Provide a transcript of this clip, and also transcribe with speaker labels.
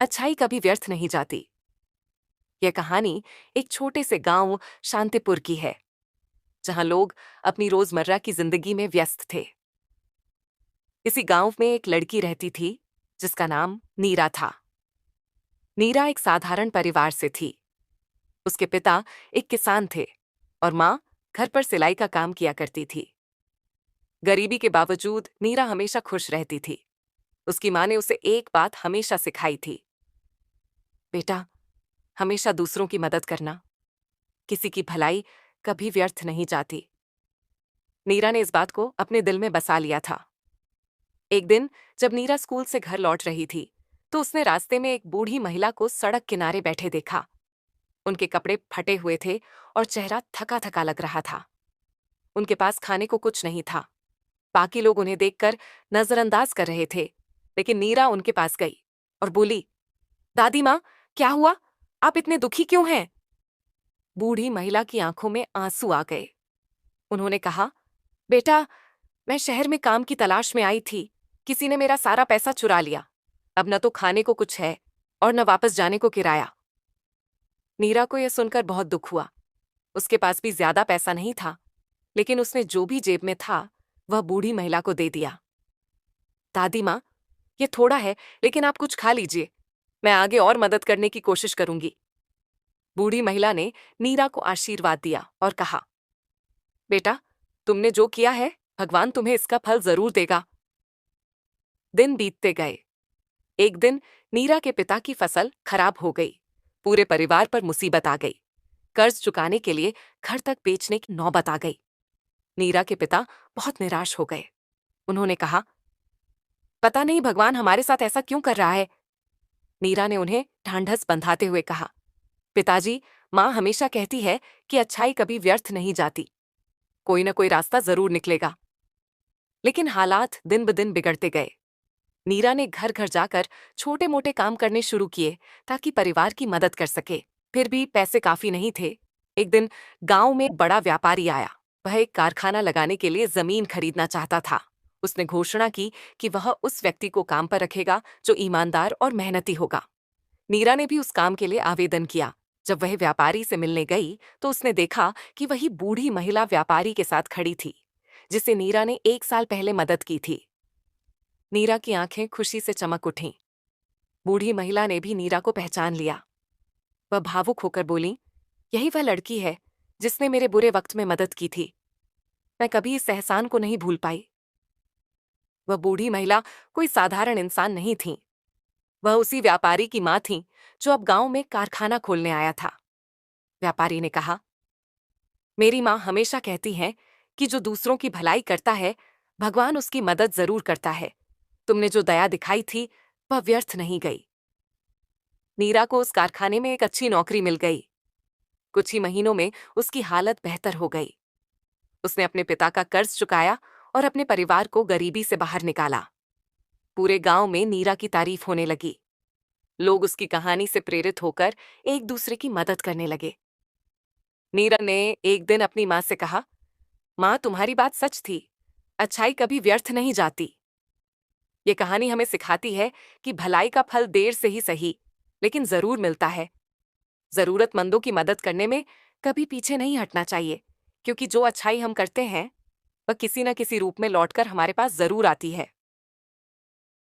Speaker 1: अच्छाई कभी व्यर्थ नहीं जाती। यह कहानी एक छोटे से गांव शांतिपुर की है, जहां लोग अपनी रोजमर्रा की जिंदगी में व्यस्त थे। इसी गांव में एक लड़की रहती थी, जिसका नाम नीरा था। नीरा एक साधारण परिवार से थी। उसके पिता एक किसान थे और माँ घर पर सिलाई का काम किया करती थी। गरीबी के बावजूद नीरा हमेशा खुश रहती थी। उसकी माँ ने उसे एक बात हमेशा सिखाई थी, बेटा, हमेशा दूसरों की मदद करना। किसी की भलाई कभी व्यर्थ नहीं जाती। नीरा ने इस बात को अपने दिल में बसा लिया था। एक दिन जब नीरा स्कूल से घर लौट रही थी, तो उसने रास्ते में एक बूढ़ी महिला को सड़क किनारे बैठे देखा। उनके कपड़े फटे हुए थे और चेहरा थका थका लग रहा था। उनके पास खाने को कुछ नहीं था। बाकी लोग उन्हें देखकर नजरअंदाज कर रहे थे, लेकिन नीरा उनके पास गई और बोली, दादी माँ, क्या हुआ? आप इतने दुखी क्यों हैं? बूढ़ी महिला की आंखों में आंसू आ गए। उन्होंने कहा, बेटा, मैं शहर में काम की तलाश में आई थी। किसी ने मेरा सारा पैसा चुरा लिया। अब न तो खाने को कुछ है और न वापस जाने को किराया। नीरा को यह सुनकर बहुत दुख हुआ। उसके पास भी ज्यादा पैसा नहीं था, लेकिन उसने जो भी जेब में था वह बूढ़ी महिला को दे दिया। दादी माँ, ये थोड़ा है, लेकिन आप कुछ खा लीजिए। मैं आगे और मदद करने की कोशिश करूंगी। बूढ़ी महिला ने नीरा को आशीर्वाद दिया और कहा, बेटा, तुमने जो किया है, भगवान तुम्हें इसका फल जरूर देगा। दिन बीतते गए। एक दिन नीरा के पिता की फसल खराब हो गई। पूरे परिवार पर मुसीबत आ गई। कर्ज चुकाने के लिए घर तक बेचने की नौबत आ गई। नीरा के पिता बहुत निराश हो गए। उन्होंने कहा, पता नहीं भगवान हमारे साथ ऐसा क्यों कर रहा है। नीरा ने उन्हें ढांढस बंधाते हुए कहा, पिताजी, माँ हमेशा कहती है कि अच्छाई कभी व्यर्थ नहीं जाती। कोई न कोई रास्ता जरूर निकलेगा। लेकिन हालात दिन ब दिन बिगड़ते गए। नीरा ने घर घर जाकर छोटे मोटे काम करने शुरू किए, ताकि परिवार की मदद कर सके। फिर भी पैसे काफी नहीं थे। एक दिन गांव में एक बड़ा व्यापारी आया। वह एक कारखाना लगाने के लिए जमीन खरीदना चाहता था। उसने घोषणा की कि वह उस व्यक्ति को काम पर रखेगा जो ईमानदार और मेहनती होगा। नीरा ने भी उस काम के लिए आवेदन किया। जब वह व्यापारी से मिलने गई, तो उसने देखा कि वही बूढ़ी महिला व्यापारी के साथ खड़ी थी, जिसे नीरा ने 1 साल पहले मदद की थी। नीरा की आंखें खुशी से चमक उठीं। बूढ़ी महिला ने भी नीरा को पहचान लिया। वह भावुक होकर बोली, यही वह लड़की है जिसने मेरे बुरे वक्त में मदद की थी। मैं कभी इस एहसान को नहीं भूल पाई। वह बूढ़ी महिला कोई साधारण इंसान नहीं थी। वह उसी व्यापारी की माँ थी जो अब गांव में कारखाना खोलने आया था। व्यापारी ने कहा, मेरी माँ हमेशा कहती है कि जो दूसरों की भलाई करता है, भगवान उसकी मदद जरूर करता है। तुमने जो दया दिखाई थी, वह व्यर्थ नहीं गई। नीरा को उस कारखाने में एक अच्छी नौकरी मिल गई। कुछ ही महीनों में उसकी हालत बेहतर हो गई। उसने अपने पिता का कर्ज चुकाया और अपने परिवार को गरीबी से बाहर निकाला। पूरे गांव में नीरा की तारीफ होने लगी। लोग उसकी कहानी से प्रेरित होकर एक दूसरे की मदद करने लगे। नीरा ने एक दिन अपनी माँ से कहा, माँ, तुम्हारी बात सच थी। अच्छाई कभी व्यर्थ नहीं जाती। ये कहानी हमें सिखाती है कि भलाई का फल देर से ही सही, लेकिन जरूर मिलता है। जरूरतमंदों की मदद करने में कभी पीछे नहीं हटना चाहिए, क्योंकि जो अच्छाई हम करते हैं, वह किसी न किसी रूप में लौटकर हमारे पास जरूर आती है।